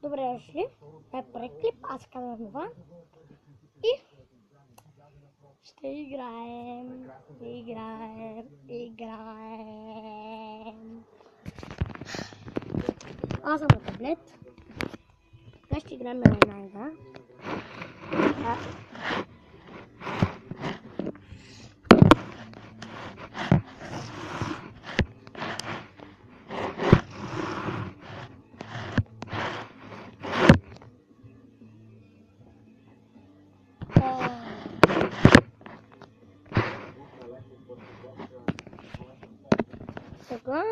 Добре дошли. Това е първи клип. Аз казвам Иван. И ще играем. Аз съм на таблет. Сега ще играем една игра. Сега.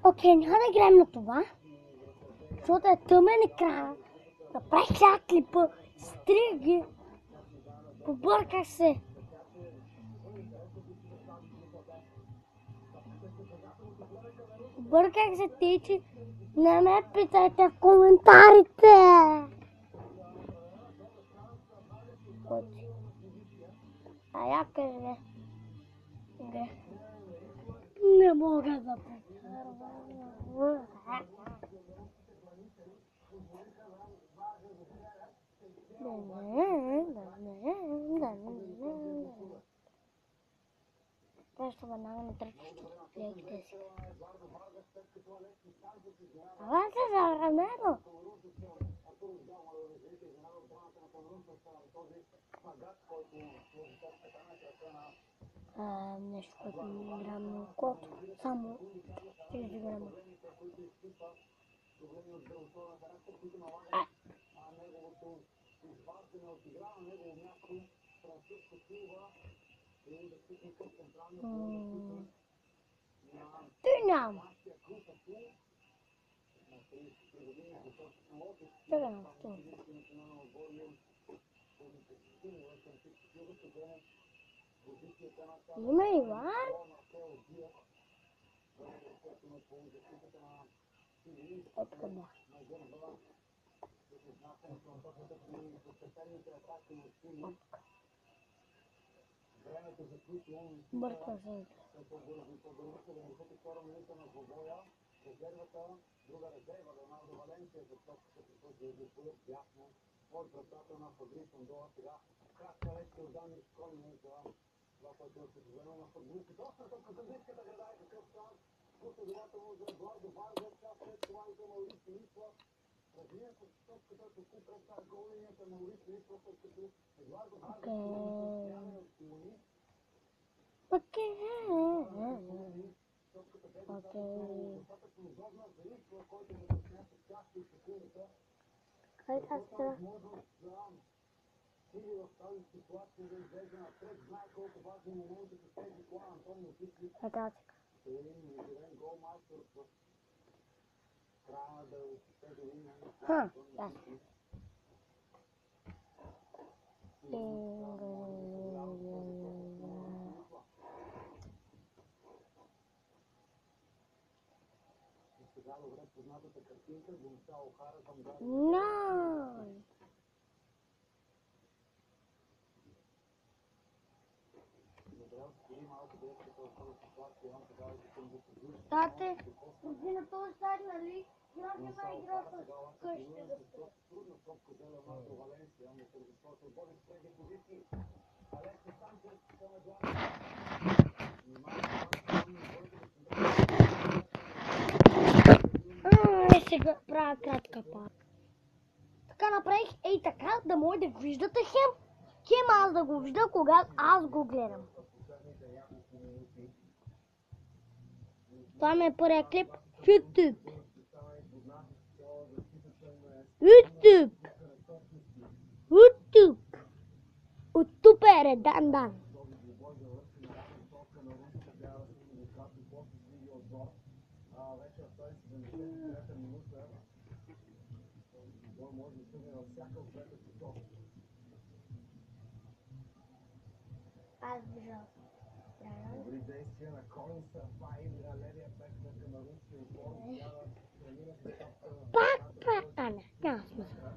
Окей, няма да играем на това, защото е тъмен екран. Направих сега клипа, стрих ги, побърках се. Бърках се, течи, не ме питайте в коментарите. А я кажи. Не мога да прекарвам. Просто веднага не тръгваш плейките си. Това се за рамено. Нещо, което не играм на окото. Само 30 грама. Ти ням. Има Иван? Откъде? Бъркам се. Окей. Хайде аз това. Нататък. Ясно. Тате, иди на този сайт, нали? Имам една игра с къщите да стоя. Сега правя кратка пак. Така направих ей така, да може да виждате хем аз да го вижда, когато аз го гледам. Това ми е първия клип в YouTube. От тук е Редандан. Аз бежал. Добри действия на Колинса, Файн, левия бек на камерунския отбор, успява преминат из топка. Пак. Не, няма смисъл.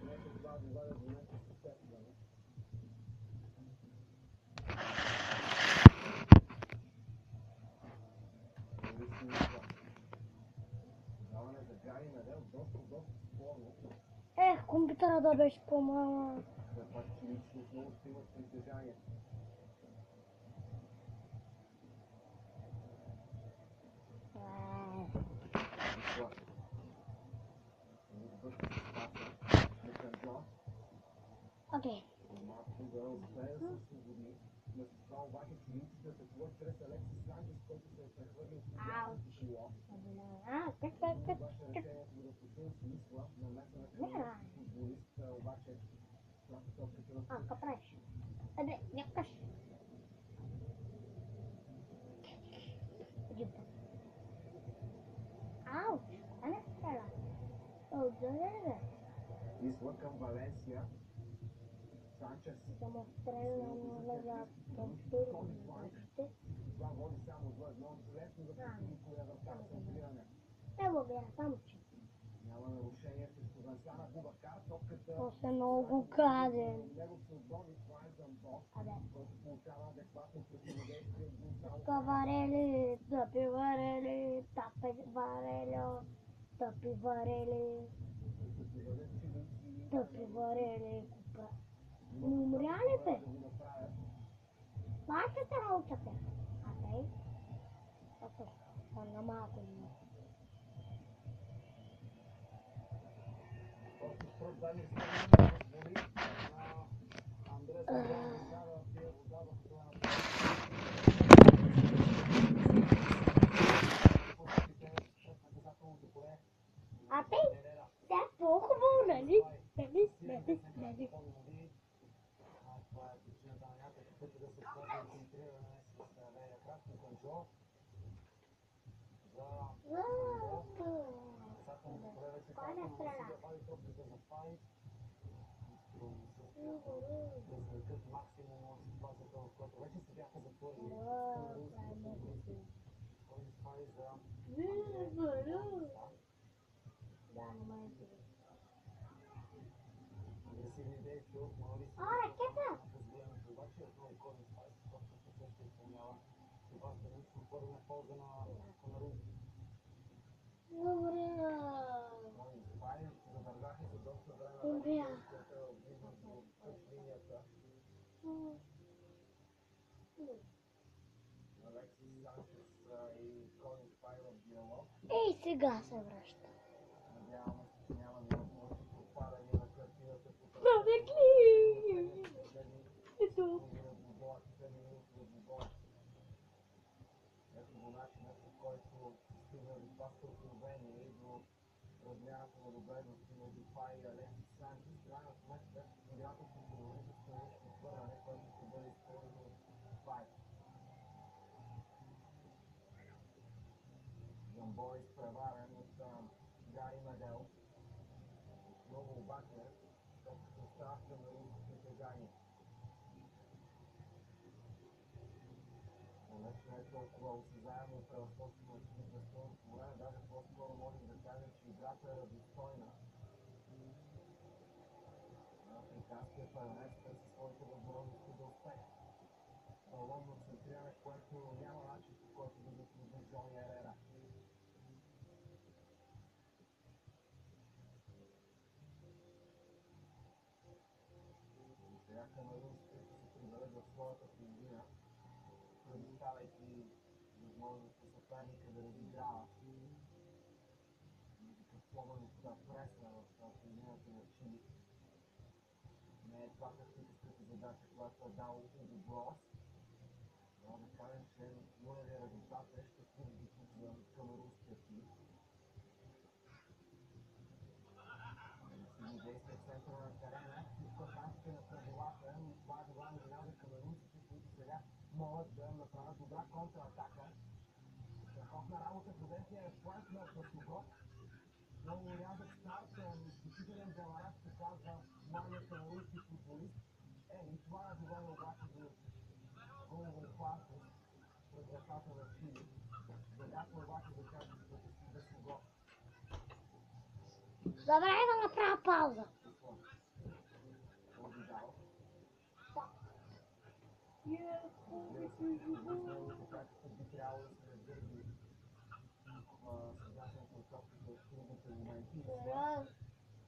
Нека това доведе до нещо съществено. Даване за Гари Медел, доста спорно. Компютъра да беше по-мала. Все пак лично отново ще имат притежание. Окей. Малко да успее да се освободи. Вместо това обаче чилийците атакуват чрез Алексис Санчес, който се е прехвърлил в коло. Как? Обаче решението да почуе смисла на меса на камерунски футболист, обаче слаба топката на Какво правиш? Някакъв. Ауч! А не стреля. Отзаде. Исла към Валенсия. Санчес. Само стреля на Това води само до едно. Лесно да постигне коя врата на центриране. Ево бе, там че. Няма нарушение срещу Вансана Бубакар. Топката... После много гаден. Него се отбони, това е Замбо, който получава адекватно противодействие от Гонсало. Каварели, тъпи варели, тъпи варели, купа. Не умря ли бе? Бача се научате. Тъй? На малко има. Те е по-хубаво, нали? Нали? Кой не стреля? Ракета! Добре. Ей, сега се връща. Навекли! Ето. Ето го начинът, по който стигна до това стълкновение и до размяната на добледности между Фай и Алексис Санчес. В крайна сметка играта се продължи с странично отвърляне, което ще бъде използвано от Фай. Замбо е изпреварен от Гари Медел. Отново обаче, топката остава в камерунско притежание. Не е толкова осезаемо и превъзходство на чуждестранното време, даже по-скоро можем да кажем, че играта е равностойна. Африканският първенец търси своите възможности за успех. Балонно центриране, което няма начин, по който да затрудни Джони Ерера. Сега камерунските ще се приберат в своята половина, предоставяйки възможност на съперника да разиграва някакъв пресна в половината на Чили. Не е това тактическата задача, която е дал Уго Брос. Но да кажем, че нулевия резултат е щастлив тук за камерунския тим. Силни действия в центъра на терена, тук в рамките на правилата, но това е добра новина за камерунците, които сега могат да направят добра контратака. Страхотна работа в десния фланг на Красноград. Много рязък старт, изключителен деларат, се казва младия камерунски футболист. и това не доведе обаче до голово опасност пред ръката на Чили. Задача обаче за тях да си го. Добре, да направя пауза. Видал. Така че би трябвало да се разгърби сегашен контрол в трудните моменти.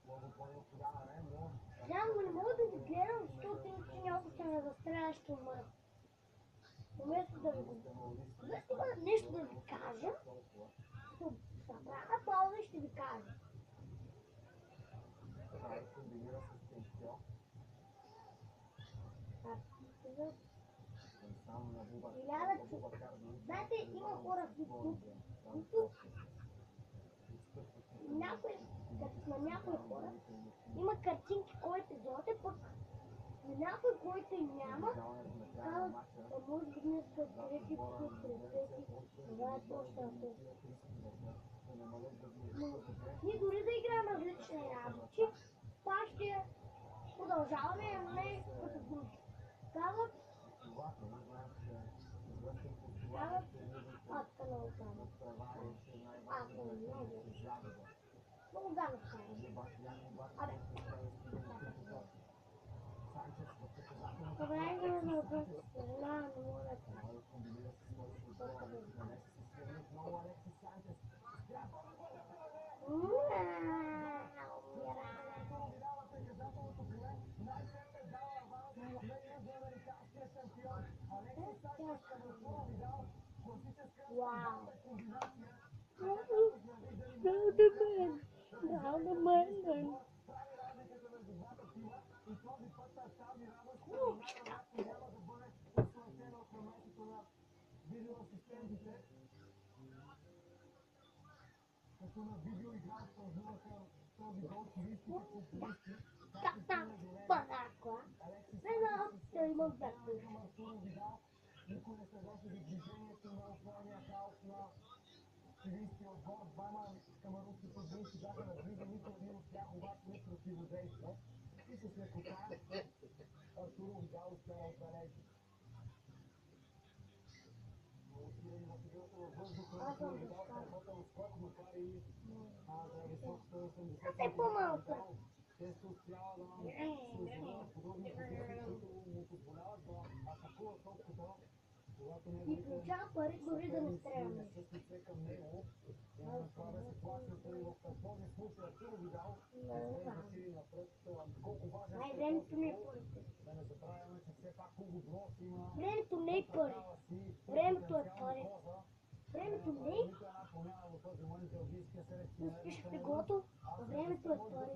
Много по-необходимо време. Само не мога да ви гледам, защото иначе няма да стане застреляш, ще умра. Вместо да ви го... Вместо има нещо да ви кажа, ще направя пауза и ще ви кажа. Това е комбинира с тенсион. Знаете, има хора в YouTube, които на някои хора има картинки, които излоте, пък на някой, който няма, казват, може би днес са трети, трети, това е точно. Ние дори да играем различни работи, пак ще продължаваме, но не като други. Казват, така много гано. Много гано. Много гано става. Абе, добре, да ме въпроси, съжалявам, не мога да кажа. Wow. Никой не следеше за движението на основния хаос на чилийския отбор. Двама камерунски футболисти бяха наблизо, нито един от тях обаче не противодейства. И с лекота Артуро Видал успя да отбележи. Усилени на фигурата във въздуха, Артуро Видал сработил скок, макар и за високата 80 см. Често успява да се озова в подобни позиции, които му позволяват да атакува топката. И получава пари дори да не стреляме. Ай, времето не е пари. Времето не е пари. Времето е пари. Времето не е. Не спиш в леглото, а времето е пари.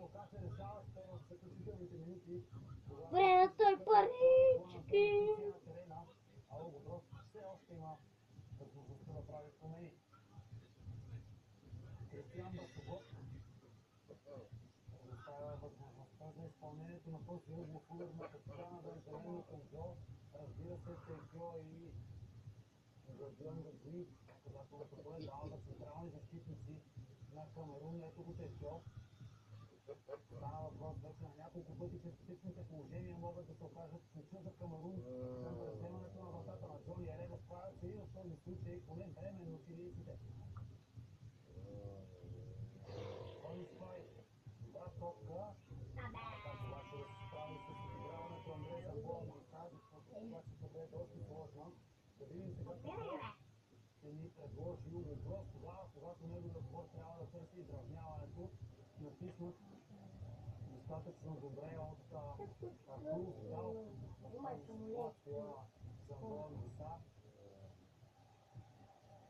Времето е парички. Все още има възможността да прави промени. Кристиан Басогот предоставя възможността за изпълнението на този ръбов удар на капитана за зелено контрол. Разбира се, Тейкьо и Гвардион Газуи, когато като бъде дава на централни защитници на Камерун. Ето го Тейкьо. Стана въпрос вече на няколко пъти, че критичните положения могат да се окажат ключа за Камерун за вземането на вратата на Джони Ере. Справят се и в този случай поне временно силийците. Тони Спай, добра топка. Това ще се справи с изиграването Андре Замбола Мойса, защото ситуацията бе доста сложна. Да видим сега какво ще ни предложи Углеблос тогава, когато неговият отбор трябва да търси изравняването. Натиснат достатъчно добре от Артуро Видал в тази ситуация Замбола Мойса.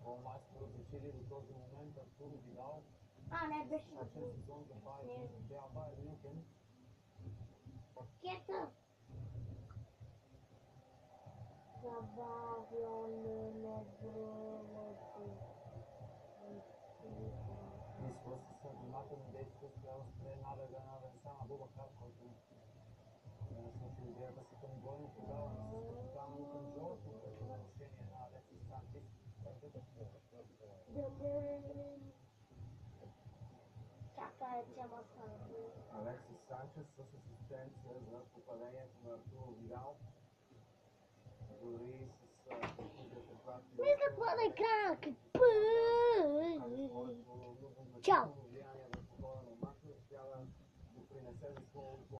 Голмайсторът за Чили до този момент Артуро Видал. Не беше на сезон за Байер Мюнхен. пакета. Забавяне на времето. Мисля с внимателни действия трябва да спре набега на Венсан Абубакар, който насочи идеята си към двойно подаване с капитана към Джорджо, като нарушение на Алексис Санчес. Чакай, че ма Алексис Санчес с асистенция за попадението на Артуро Видал. Дори с контузията, която Мисля това на екрана. своето Чао! влияние върху хода на матча, успя да допринесе за своя отбор.